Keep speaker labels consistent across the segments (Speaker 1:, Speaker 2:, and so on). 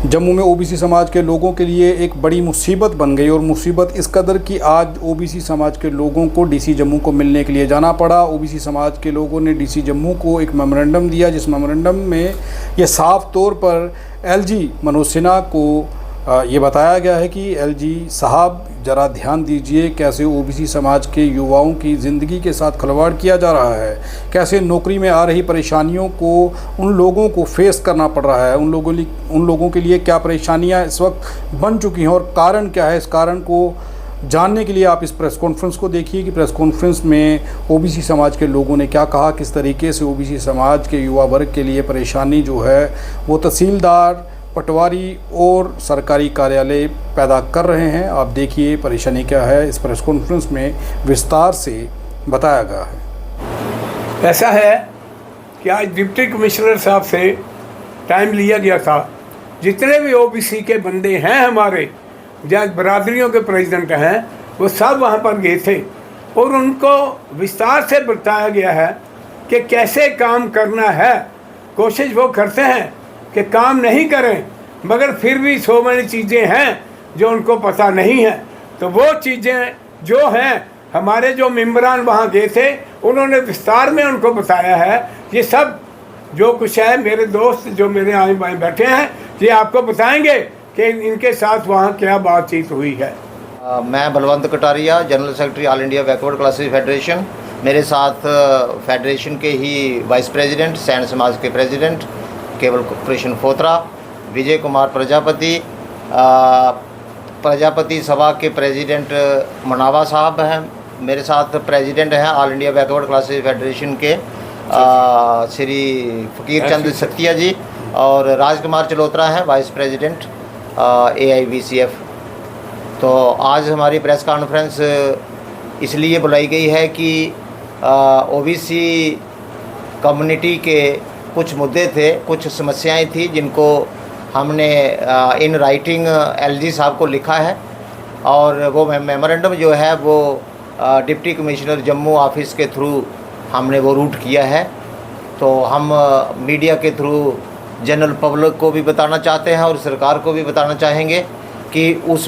Speaker 1: जम्मू में ओबीसी समाज के लोगों के लिए एक बड़ी मुसीबत बन गई और मुसीबत इस कदर कि आज ओबीसी समाज के लोगों को डीसी जम्मू को मिलने के लिए जाना पड़ा। ओबीसी समाज के लोगों ने डीसी जम्मू को एक मेमोरेंडम दिया, जिस मेमोरेंडम में ये साफ तौर पर एलजी मनोज सिन्हा को ये बताया गया है कि एलजी साहब ज़रा ध्यान दीजिए कैसे ओबीसी समाज के युवाओं की ज़िंदगी के साथ खिलवाड़ किया जा रहा है, कैसे नौकरी में आ रही परेशानियों को उन लोगों को फेस करना पड़ रहा है, उन लोगों के लिए क्या परेशानियां इस वक्त बन चुकी हैं और कारण क्या है। इस कारण को जानने के लिए आप इस प्रेस कॉन्फ्रेंस को देखिए कि प्रेस कॉन्फ्रेंस में ओबीसी समाज के लोगों ने क्या कहा, किस तरीके से ओबीसी समाज के युवा वर्ग के लिए परेशानी जो है वो तहसीलदार, पटवारी और सरकारी कार्यालय पैदा कर रहे हैं। आप देखिए परेशानी क्या है, इस प्रेस कॉन्फ्रेंस में विस्तार से बताया गया है।
Speaker 2: ऐसा है कि आज डिप्टी कमिश्नर साहब से टाइम लिया गया था, जितने भी ओबीसी के बंदे हैं हमारे, जहाँ बरादरियों के प्रेसिडेंट हैं, वो सब वहाँ पर गए थे और उनको विस्तार से बताया गया है कि कैसे काम करना है। कोशिश वो करते हैं कि काम नहीं करें, मगर फिर भी सो मनी चीज़ें हैं जो उनको पता नहीं है। तो वो चीज़ें जो हैं, हमारे जो मेम्बरान वहाँ गए थे उन्होंने विस्तार में उनको बताया है। ये सब जो कुछ है, मेरे दोस्त जो मेरे आए बाएँ बैठे हैं ये आपको बताएंगे कि इनके साथ वहाँ क्या बातचीत हुई है।
Speaker 3: मैं Balwant Kataria, general secretary all India backward classes federation. मेरे साथ फेडरेशन के ही वाइस प्रेसिडेंट, सैन समाज के प्रेसिडेंट केवल कृष्ण फोत्रा, विजय कुमार प्रजापति सभा के प्रेसिडेंट मनावा साहब हैं। मेरे साथ प्रेसिडेंट हैं all India backward classes federation के श्री फकीर चंद सत्या जी, और राजकुमार चलोत्रा हैं वाइस प्रेसिडेंट AIBCF। तो आज हमारी प्रेस कॉन्फ्रेंस इसलिए बुलाई गई है कि OBC कम्युनिटी के कुछ मुद्दे थे, कुछ समस्याएं थी, जिनको हमने इन राइटिंग LG साहब को लिखा है और वो मेमोरेंडम जो है वो डिप्टी कमिश्नर जम्मू ऑफिस के थ्रू हमने वो रूट किया है। तो हम मीडिया के थ्रू जनरल पब्लिक को भी बताना चाहते हैं और सरकार को भी बताना चाहेंगे कि उस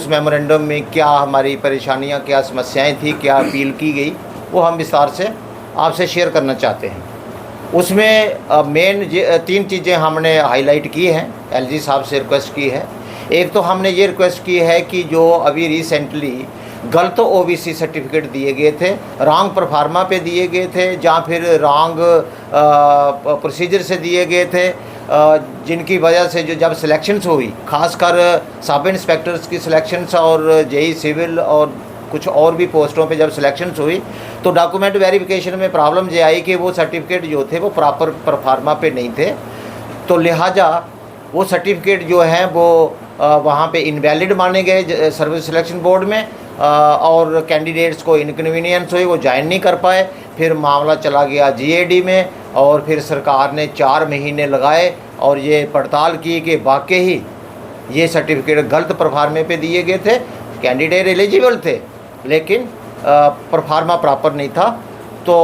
Speaker 3: मेमोरेंडम में क्या हमारी परेशानियां, क्या समस्याएं थी, क्या अपील की गई, वो हम विस्तार से आपसे शेयर करना चाहते हैं। उसमें मेन 3 चीज़ें हमने हाईलाइट की हैं, LG साहब से रिक्वेस्ट की है। एक तो हमने ये रिक्वेस्ट की है कि जो अभी रिसेंटली गलत OBC सर्टिफिकेट दिए गए थे, रॉन्ग परफार्मा पे दिए गए थे, या फिर रॉन्ग प्रोसीजर से दिए गए थे, जिनकी वजह से जो जब सिलेक्शंस हुई, खासकर सब इंस्पेक्टर्स की सिलेक्शंस और JE सिविल और कुछ और भी पोस्टों पे जब सिलेक्शंस हुई, तो डॉक्यूमेंट वेरिफिकेशन में प्रॉब्लम ये आई कि वो सर्टिफिकेट जो थे वो प्रॉपर परफार्मा पे नहीं थे। तो लिहाजा वो सर्टिफिकेट जो हैं वो वहाँ पे इनवैलिड माने गए सर्विस सिलेक्शन बोर्ड में, और कैंडिडेट्स को इनकन्वीनियंस हुई, वो ज्वाइन नहीं कर पाए। फिर मामला चला गया GAD में और फिर सरकार ने 4 महीने लगाए और ये पड़ताल की कि वाकई ही ये सर्टिफिकेट गलत परफार्मे पे दिए गए थे। कैंडिडेट एलिजिबल थे लेकिन परफार्मा प्रॉपर नहीं था, तो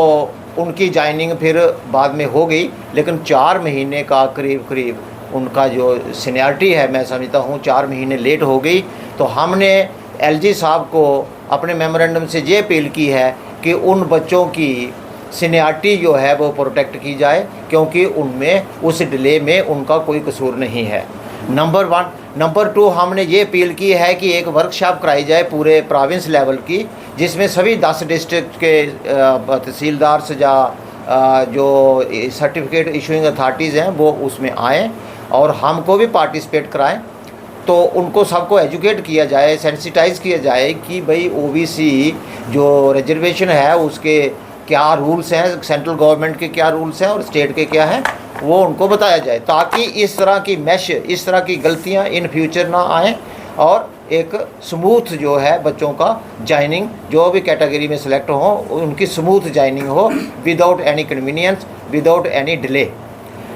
Speaker 3: उनकी ज्वाइनिंग फिर बाद में हो गई, लेकिन 4 महीने का करीब उनका जो सीनियरिटी है, मैं समझता हूँ 4 महीने लेट हो गई। तो हमने LG साहब को अपने मेमोरेंडम से ये अपील की है कि उन बच्चों की सीनियरिटी जो है वो प्रोटेक्ट की जाए, क्योंकि उनमें उस डिले में उनका कोई कसूर नहीं है। नंबर 1। नंबर 2, हमने ये अपील की है कि एक वर्कशॉप कराई जाए पूरे प्रोविंस लेवल की, जिसमें सभी 10 डिस्ट्रिक्ट के तहसीलदार से जो सर्टिफिकेट इशूइंग अथॉरिटीज़ हैं वो उसमें आएँ और हमको भी पार्टिसिपेट कराएं। तो उनको सबको एजुकेट किया जाए, सेंसिटाइज़ किया जाए कि भाई OBC जो रिजर्वेशन है उसके क्या रूल्स हैं, सेंट्रल गवर्नमेंट के क्या रूल्स हैं और स्टेट के क्या हैं, वो उनको बताया जाए, ताकि इस तरह की इस तरह की गलतियां इन फ्यूचर ना आएँ और एक स्मूथ जो है बच्चों का ज्वाइनिंग, जो भी कैटेगरी में सिलेक्ट हो उनकी स्मूथ ज्वाइनिंग हो, without any convenience, without any delay.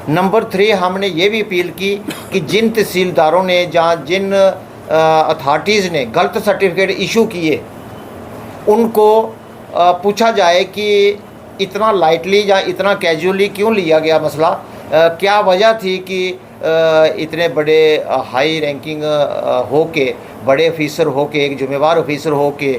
Speaker 3: Number 3, हमने ये भी अपील की कि जिन तहसीलदारों ने जिन अथॉरिटीज़ ने गलत सर्टिफिकेट इशू किए, उनको पूछा जाए कि इतना लाइटली या इतना कैजुअली क्यों लिया गया मसला, क्या वजह थी कि इतने बड़े हाई रैंकिंग हो के, बड़े ऑफिसर हो के, एक जिम्मेवार ऑफिसर हो के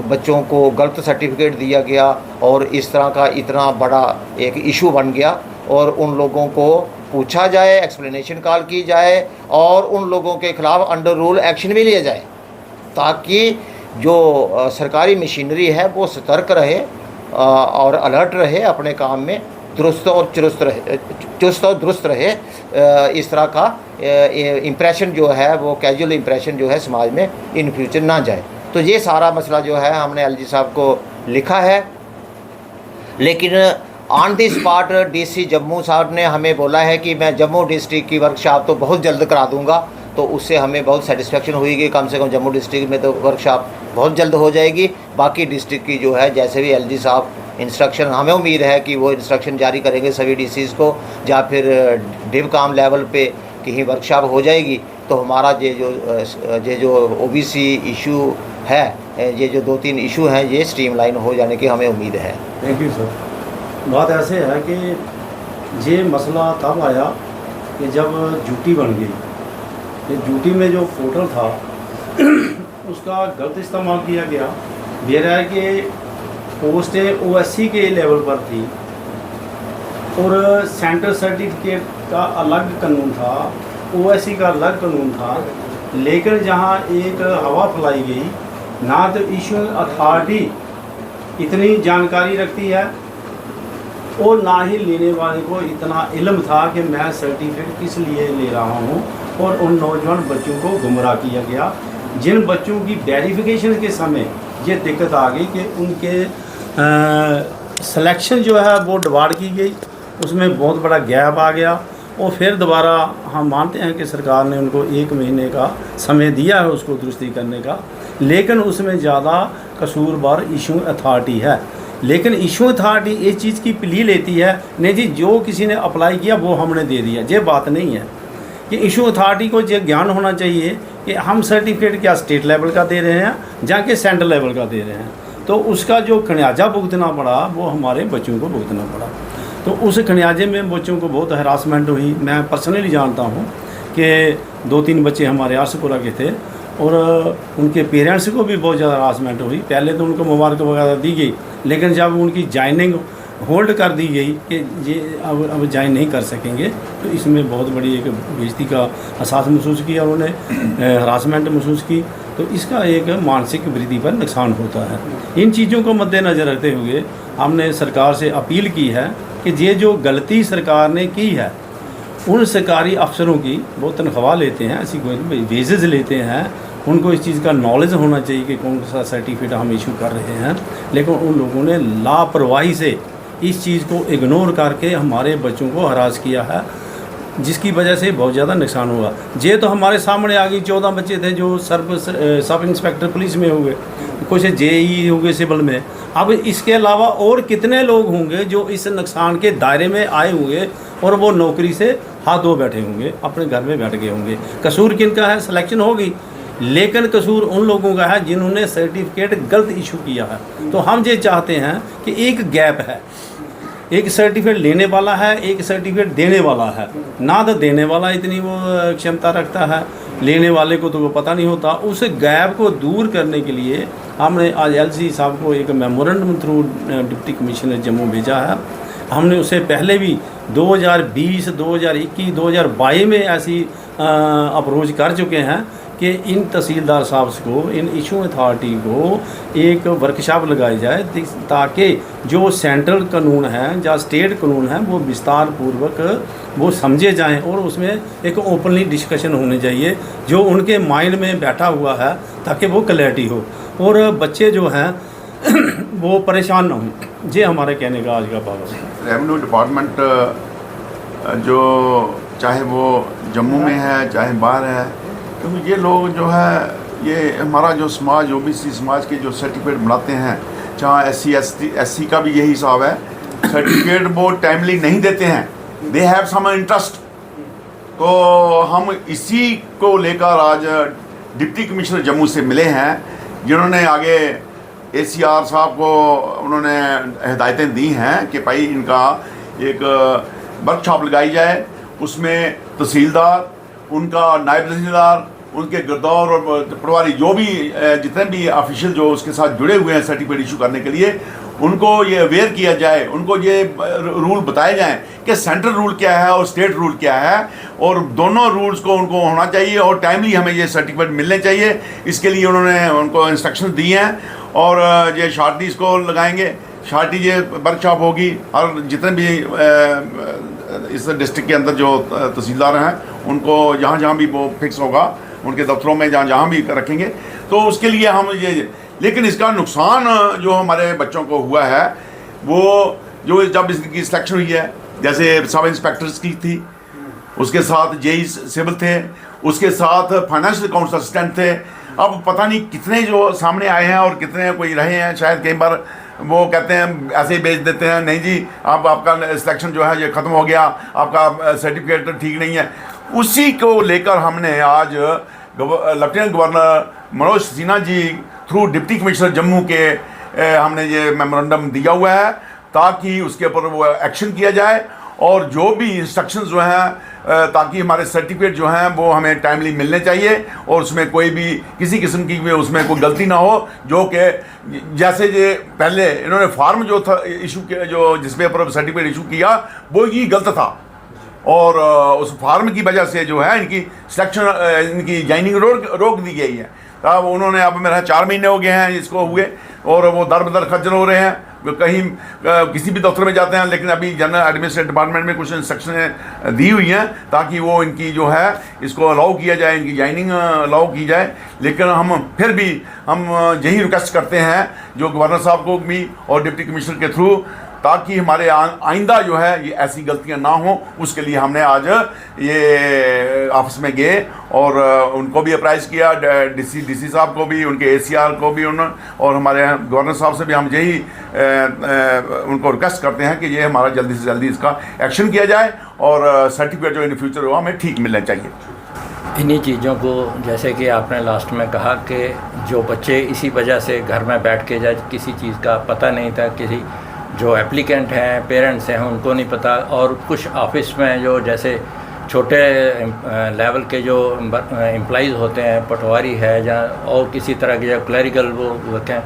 Speaker 3: बच्चों को गलत सर्टिफिकेट दिया गया और इस तरह का इतना बड़ा एक इशू बन गया। और उन लोगों को पूछा जाए, एक्सप्लेनेशन कॉल की जाए और उन लोगों के ख़िलाफ़ अंडर रूल एक्शन भी लिया जाए, ताकि जो सरकारी मशीनरी है वो सतर्क रहे और अलर्ट रहे, अपने काम में चुस्त और दुरुस्त रहे। इस तरह का इम्प्रेशन जो है वो कैजुअल इम्प्रेशन जो है समाज में इन फ्यूचर ना जाए। तो ये सारा मसला जो है हमने एलजी साहब को लिखा है, लेकिन on the spot DC Jammu साहब ने हमें बोला है कि मैं जम्मू डिस्ट्रिक्ट की वर्कशॉप तो बहुत जल्द करा दूंगा। तो उससे हमें बहुत सेटिस्फेक्शन हुई कि कम से कम जम्मू डिस्ट्रिक्ट में तो वर्कशॉप बहुत जल्द हो जाएगी। बाकी डिस्ट्रिक्ट की जो है जैसे भी एलजी साहब इंस्ट्रक्शन, हमें उम्मीद है कि वो इंस्ट्रक्शन जारी करेंगे सभी डीसीज़ को, या फिर डिव काम लेवल पे कहीं वर्कशॉप हो जाएगी तो हमारा ये जो ओबीसी इशू है, ये जो 2-3 इशू हैं, ये स्ट्रीमलाइन हो जाने की हमें उम्मीद है।
Speaker 4: Thank you sir. बात ऐसे है कि ये मसला तब आया कि जब ड्यूटी बन गई, ये ड्यूटी में जो पोर्टल था उसका गलत इस्तेमाल किया गया। मेरा है कि पोस्टें ओएससी के लेवल पर थी और सेंटर सर्टिफिकेट का अलग कानून था, ओएससी का अलग कानून था। लेकिन जहां एक हवा फैलाई गई, ना तो इशूइंग अथॉरिटी इतनी जानकारी रखती है और ना ही लेने वाले को इतना इल्म था कि मैं सर्टिफिकेट किस लिए ले रहा हूं, और उन नौजवान बच्चों को गुमराह किया गया, जिन बच्चों की वेरिफिकेशन के समय ये दिक्कत आ गई कि उनके सिलेक्शन जो है वो डिवाइड की गई, उसमें बहुत बड़ा गैप आ गया। और फिर दोबारा हम मानते हैं कि सरकार ने उनको 1 महीने का समय दिया है उसको दुरुस्ती करने का, लेकिन उसमें ज़्यादा कसूरवार इशू अथॉरिटी है। लेकिन इशू अथॉरिटी इस चीज़ की प्ली लेती है, नहीं जी जो किसी ने अप्लाई किया वो हमने दे दिया, ये बात नहीं है। कि इशू अथॉरिटी को ये ज्ञान होना चाहिए कि हम सर्टिफिकेट क्या स्टेट लेवल का दे रहे हैं जाके सेंट्रल लेवल का दे रहे हैं, तो उसका जो खमियाजा भुगतना पड़ा वो हमारे बच्चों को भुगतना पड़ा। तो उस खमियाजे में बच्चों को बहुत हरासमेंट हुई। मैं पर्सनली जानता हूँ कि 2-3 बच्चे हमारे आसपुरा के थे और उनके पेरेंट्स को भी बहुत ज़्यादा हरासमेंट हुई। पहले तो उनको मुबारक वगैरह दी गई, लेकिन जब उनकी जॉइनिंग होल्ड कर दी गई कि ये अब ज्वाइन नहीं कर सकेंगे, तो इसमें बहुत बड़ी एक बेइज्जती का एहसास महसूस किया उन्होंने, हरासमेंट महसूस की। तो इसका एक मानसिक वृद्धि पर नुकसान होता है। इन चीज़ों को मद्देनज़र रखते हुए हमने सरकार से अपील की है कि ये जो गलती सरकार ने की है, उन सरकारी अफसरों की वो तनख्वाह लेते हैं, ऐसी कोई वेजेस लेते हैं, उनको इस चीज़ का नॉलेज होना चाहिए कि कौन सा सर्टिफिकेट हम इशू कर रहे हैं। लेकिन उन लोगों ने लापरवाही से इस चीज़ को इग्नोर करके हमारे बच्चों को हरास किया है, जिसकी वजह से बहुत ज़्यादा नुकसान हुआ। ये तो हमारे सामने आ गई, 14 बच्चे थे जो सब इंस्पेक्टर पुलिस में हुए, कुछ जेई हो गए सिविल में। अब इसके अलावा और कितने लोग होंगे जो इस नुकसान के दायरे में आए होंगे और वो नौकरी से हाथ धो बैठे होंगे, अपने घर में बैठ गए होंगे। कसूर किनका है? सिलेक्शन होगी, लेकिन कसूर उन लोगों का है जिन्होंने सर्टिफिकेट गलत इशू किया है। तो हम ये चाहते हैं कि एक गैप है, एक सर्टिफिकेट लेने वाला है, एक सर्टिफिकेट देने वाला है। ना तो देने वाला इतनी वो क्षमता रखता है, लेने वाले को तो वो पता नहीं होता। उस गैप को दूर करने के लिए हमने आज एलसी साहब को एक memorandum through deputy commissioner Jammu भेजा है। हमने उससे पहले भी 2020, 2021, 2022 में ऐसी अप्रोच कर चुके हैं कि इन तहसीलदार साहब को, इन इशू अथॉरिटी को एक वर्कशॉप लगाई जाए ताकि जो सेंट्रल कानून हैं या स्टेट कानून हैं वो विस्तार पूर्वक वो समझे जाएं और उसमें एक ओपनली डिस्कशन होनी चाहिए जो उनके माइंड में बैठा हुआ है, ताकि वो क्लैरिटी हो और बच्चे जो हैं वो परेशान ना हों। ये हमारे कहने का आज का भाव है।
Speaker 5: रेवेन्यू डिपार्टमेंट जो चाहे वो जम्मू में है चाहे बाहर है, क्योंकि ये लोग जो है ये हमारा जो समाज ओबीसी समाज के जो सर्टिफिकेट बनाते हैं, जहाँ SC का भी यही हिसाब है, सर्टिफिकेट वो टाइमली नहीं देते हैं, दे हैव सम इंटरेस्ट। तो हम इसी को लेकर आज डिप्टी कमिश्नर जम्मू से मिले हैं, जिन्होंने आगे ACR साहब को उन्होंने हिदायतें दी हैं कि भाई इनका एक वर्कशॉप लगाई जाए उसमें तहसीलदार, उनका नायब तहसीलदार, उनके गिरदौर और पटवारी, जो भी जितने भी ऑफिशियल जो उसके साथ जुड़े हुए हैं सर्टिफिकेट इशू करने के लिए, उनको ये अवेयर किया जाए, उनको ये रूल बताए जाएं कि सेंट्रल रूल क्या है और स्टेट रूल क्या है, और दोनों रूल्स को उनको होना चाहिए और टाइमली हमें ये सर्टिफिकेट मिलने चाहिए। इसके लिए उन्होंने उनको इंस्ट्रक्शन दी हैं और ये शार्टीज को लगाएंगे, शार्टी ये वर्कशॉप होगी और जितने भी इस डिस्ट्रिक्ट के अंदर जो तहसीलदार हैं उनको जहाँ जहाँ भी वो फिक्स होगा उनके दफ्तरों में जहाँ जहाँ भी रखेंगे, तो उसके लिए हम ये। लेकिन इसका नुकसान जो हमारे बच्चों को हुआ है वो जो जब इसकी सिलेक्शन हुई है, जैसे सब इंस्पेक्टर्स की थी, उसके साथ जेई सिविल थे, उसके साथ फाइनेंशियल अकाउंट्स असिस्टेंट थे। अब पता नहीं कितने जो सामने आए हैं और कितने कोई रहे हैं, शायद कई बार वो कहते हैं ऐसे ही भेज देते हैं, नहीं जी अब आपका सिलेक्शन जो है ये ख़त्म हो गया, आपका सर्टिफिकेट ठीक नहीं है। उसी को लेकर हमने आज lieutenant governor Manoj Sinha ji through deputy commissioner Jammu के हमने ये मेमोरेंडम दिया हुआ है ताकि उसके ऊपर वो एक्शन किया जाए और जो भी इंस्ट्रक्शंस जो हैं ताकि हमारे सर्टिफिकेट जो हैं वो हमें टाइमली मिलने चाहिए और उसमें कोई भी किसी किस्म की उसमें कोई गलती ना हो। जो कि जैसे ये पहले इन्होंने फार्म जो था इशू किया, जो जिस पेपर सर्टिफिकेट इशू किया वो ही गलत था और उस फार्म की वजह से जो है इनकी सिलेक्शन इनकी ज्वाइनिंग रोक दी गई है। तब उन्होंने अब मेरा 4 महीने हो गए हैं इसको हुए और वो दर बदर खज्जल हो रहे हैं। कहीं किसी भी दफ्तर में जाते हैं, लेकिन अभी जनरल एडमिनिस्ट्रेटिव डिपार्टमेंट में कुछ इंस्ट्रक्शनें दी हुई हैं ताकि वो इनकी जो है इसको अलाउ किया जाए, इनकी ज्वाइनिंग अलाउ की जाए। लेकिन हम फिर भी हम यही रिक्वेस्ट करते हैं जो गवर्नर साहब को भी और डिप्टी कमिश्नर के थ्रू, ताकि हमारे आइंदा जो है ये ऐसी गलतियां ना हो, उसके लिए हमने आज ये ऑफिस में गए और उनको भी अप्राइज़ किया, डीसी साहब को भी, उनके एसीआर को भी और हमारे गवर्नर साहब से भी हम यही उनको रिक्वेस्ट करते हैं कि ये हमारा जल्दी से जल्दी इसका एक्शन किया जाए और सर्टिफिकेट जो इन फ्यूचर हो हमें ठीक मिलना चाहिए।
Speaker 6: इन्हीं चीज़ों को, जैसे कि आपने लास्ट में कहा कि जो बच्चे इसी वजह से घर में बैठ के जाए, किसी चीज़ का पता नहीं था, किसी जो एप्लीकेंट हैं पेरेंट्स हैं उनको नहीं पता, और कुछ ऑफिस में जो जैसे छोटे लेवल के जो एम्प्लॉइज़ होते हैं, पटवारी है या और किसी तरह के जो क्लरिकल वो होते हैं,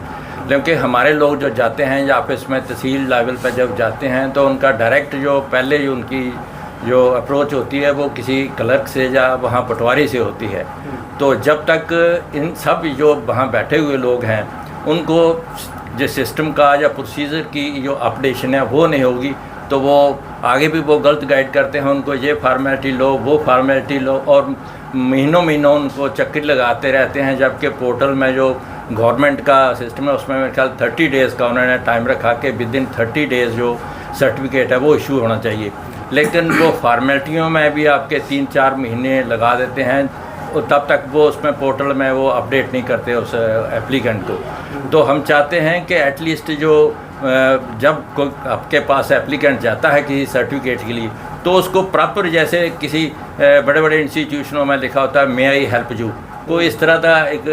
Speaker 6: क्योंकि हमारे लोग जो जाते हैं या ऑफिस में तहसील लेवल पर जब जाते हैं तो उनका डायरेक्ट जो पहले ही उनकी जो अप्रोच होती है वो किसी क्लर्क से या वहाँ पटवारी से होती है। तो जब तक इन सब जो वहाँ बैठे हुए लोग हैं उनको जो सिस्टम का या प्रोसीजर की जो अपडेशन है वो नहीं होगी तो वो आगे भी वो गलत गाइड करते हैं, उनको ये फार्मेलिटी लो वो फार्मेलिटी लो और महीनों उनको चक्कर लगाते रहते हैं। जबकि पोर्टल में जो गवर्नमेंट का सिस्टम है उसमें मेरे ख्याल 30 डेज़ का उन्होंने टाइम रखा कि विद इन 30 डेज़ जो सर्टिफिकेट है वो इशू होना चाहिए, लेकिन वो फार्मेलिटियों में भी आपके 3-4 महीने लगा देते हैं और तब तक वो उसमें पोर्टल में वो अपडेट नहीं करते उस एप्लीकेंट को। तो हम चाहते हैं कि एटलीस्ट जो जब कोई आपके पास एप्लीकेंट जाता है किसी सर्टिफिकेट के लिए तो उसको प्रॉपर, जैसे किसी बड़े बड़े इंस्टीट्यूशनों में लिखा होता है मे आई हेल्प यू, को इस तरह का एक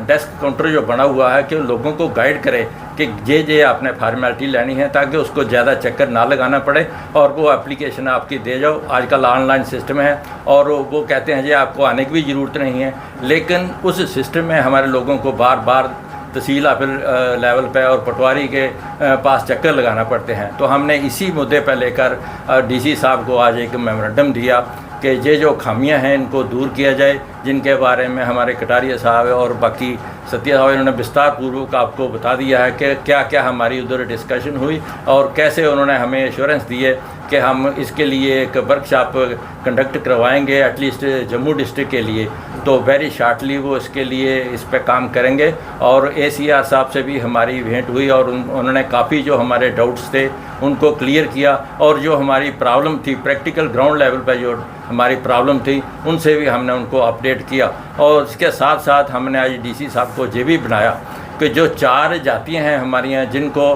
Speaker 6: डेस्क काउंटर जो बना हुआ है कि लोगों को गाइड करे कि ये आपने फार्मेलिटी लेनी है, ताकि उसको ज़्यादा चक्कर ना लगाना पड़े और वो एप्लीकेशन आपकी दे जाओ। आजकल ऑनलाइन सिस्टम है और वो कहते हैं जी आपको आने की भी ज़रूरत नहीं है, लेकिन उस सिस्टम में हमारे लोगों को बार बार तहसील ऑफिस लेवल पे और पटवारी के पास चक्कर लगाना पड़ते हैं। तो हमने इसी मुद्दे पर लेकर डीसी साहब को आज एक मेमोरेंडम दिया कि ये जो खामियां हैं इनको दूर किया जाए, जिनके बारे में हमारे कटारिया साहब और बाकी सत्या साहब इन्होंने विस्तार पूर्वक आपको बता दिया है कि क्या क्या हमारी उधर डिस्कशन हुई और कैसे उन्होंने हमें एश्योरेंस दी है कि हम इसके लिए एक वर्कशॉप कंडक्ट करवाएंगे एटलीस्ट जम्मू डिस्ट्रिक्ट के लिए। तो वेरी शॉर्टली वो इसके लिए इस पर काम करेंगे और ACR साहब से भी हमारी भेंट हुई और उन्होंने काफ़ी जो हमारे डाउट्स थे उनको क्लियर किया और जो हमारी प्रॉब्लम थी प्रैक्टिकल ग्राउंड लेवल पर जो हमारी प्रॉब्लम थी उनसे भी हमने उनको अपडेट किया। और इसके साथ साथ हमने आज DC साहब को ये भी बनाया कि जो 4 जातियाँ हैं हमारी यहाँ जिनको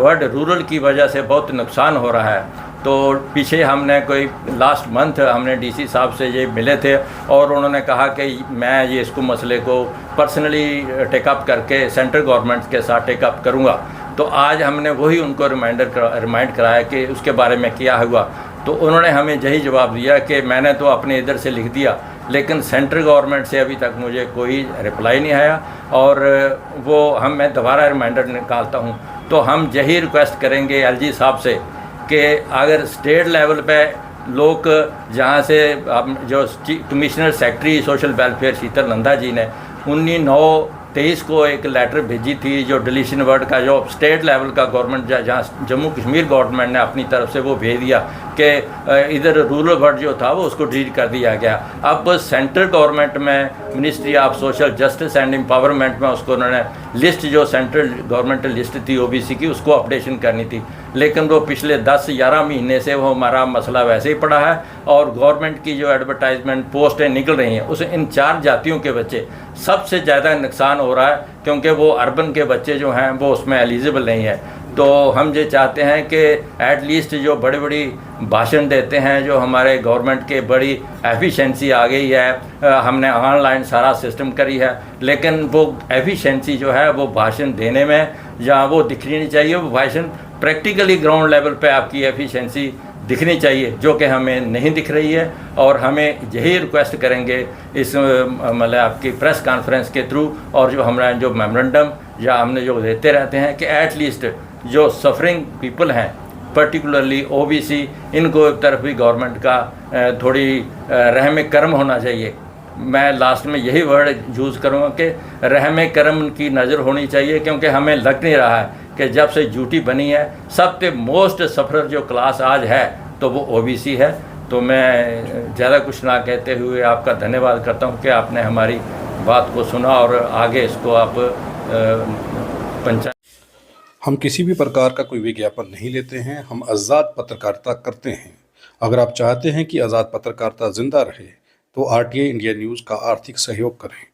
Speaker 6: वर्ड रूरल की वजह से बहुत नुकसान हो रहा है, तो पीछे हमने कोई लास्ट मंथ हमने DC साहब से ये मिले थे और उन्होंने कहा कि मैं ये इसको मसले को पर्सनली टेकअप करके सेंट्रल गवर्नमेंट के साथ टेकअप करूँगा। तो आज हमने वही उनको रिमाइंड कराया कि उसके बारे में क्या हुआ। तो उन्होंने हमें यही जवाब दिया कि मैंने तो अपने इधर से लिख दिया, लेकिन सेंट्रल गवर्नमेंट से अभी तक मुझे कोई रिप्लाई नहीं आया, और मैं दोबारा रिमाइंडर निकालता हूँ। तो हम यही रिक्वेस्ट करेंगे एलजी साहब से कि अगर स्टेट लेवल पे लोग जहाँ से जो commissioner secretary social welfare Sheetal Nanda ji ने 19/9/23 को एक लेटर भेजी थी, जो डिलीशन वर्ड का जो स्टेट लेवल का गवर्नमेंट जहाँ जम्मू कश्मीर गवर्नमेंट ने अपनी तरफ से वो भेज दिया कि इधर रूरल वर्ड जो था वो उसको डिलीट कर दिया गया। अब सेंट्रल गवर्नमेंट में ministry of social justice and empowerment में उसको उन्होंने लिस्ट जो सेंट्रल गवर्नमेंट लिस्ट थी ओबीसी की उसको अपडेशन करनी थी, लेकिन वो पिछले 10-11 महीने से वो हमारा मसला वैसे ही पड़ा है, और गवर्नमेंट की जो एडवर्टाइजमेंट पोस्टें निकल रही हैं उसे इन 4 जातियों के बच्चे सबसे ज़्यादा नुकसान हो रहा है, क्योंकि वो अर्बन के बच्चे जो हैं वो उसमें एलिजिबल नहीं है। तो हम ये चाहते हैं कि एटलीस्ट जो बड़ी बड़ी भाषण देते हैं, जो हमारे गवर्नमेंट के बड़ी एफिशिएंसी आ गई है, हमने ऑनलाइन सारा सिस्टम करी है, लेकिन वो एफिशिएंसी जो है वो भाषण देने में जहाँ वो दिखनी नहीं चाहिए, वो भाषण प्रैक्टिकली ग्राउंड लेवल पे आपकी एफिशिएंसी दिखनी चाहिए, जो कि हमें नहीं दिख रही है। और हमें यही रिक्वेस्ट करेंगे इस मतलब आपकी प्रेस कॉन्फ्रेंस के थ्रू, और जो हमारा जो मेमोरेंडम या हमने जो देते रहते हैं कि एटलीस्ट जो सफरिंग पीपल हैं पर्टिकुलरली ओबीसी, इनको एक तरफ भी गवर्नमेंट का थोड़ी रहम करम होना चाहिए। मैं लास्ट में यही वर्ड यूज़ करूँगा कि रहम करम की नज़र होनी चाहिए, क्योंकि हमें लग नहीं रहा है कि जब से यूटी बनी है सबसे मोस्ट सफरर जो क्लास आज है तो वो ओबीसी है। तो मैं ज़्यादा कुछ ना कहते हुए आपका धन्यवाद करता हूँ कि आपने हमारी बात को सुना और आगे इसको आप पंचायत।
Speaker 1: हम किसी भी प्रकार का कोई विज्ञापन नहीं लेते हैं, हम आज़ाद पत्रकारिता करते हैं। अगर आप चाहते हैं कि आज़ाद पत्रकारिता जिंदा रहे तो आरटीआई इंडिया न्यूज़ का आर्थिक सहयोग करें।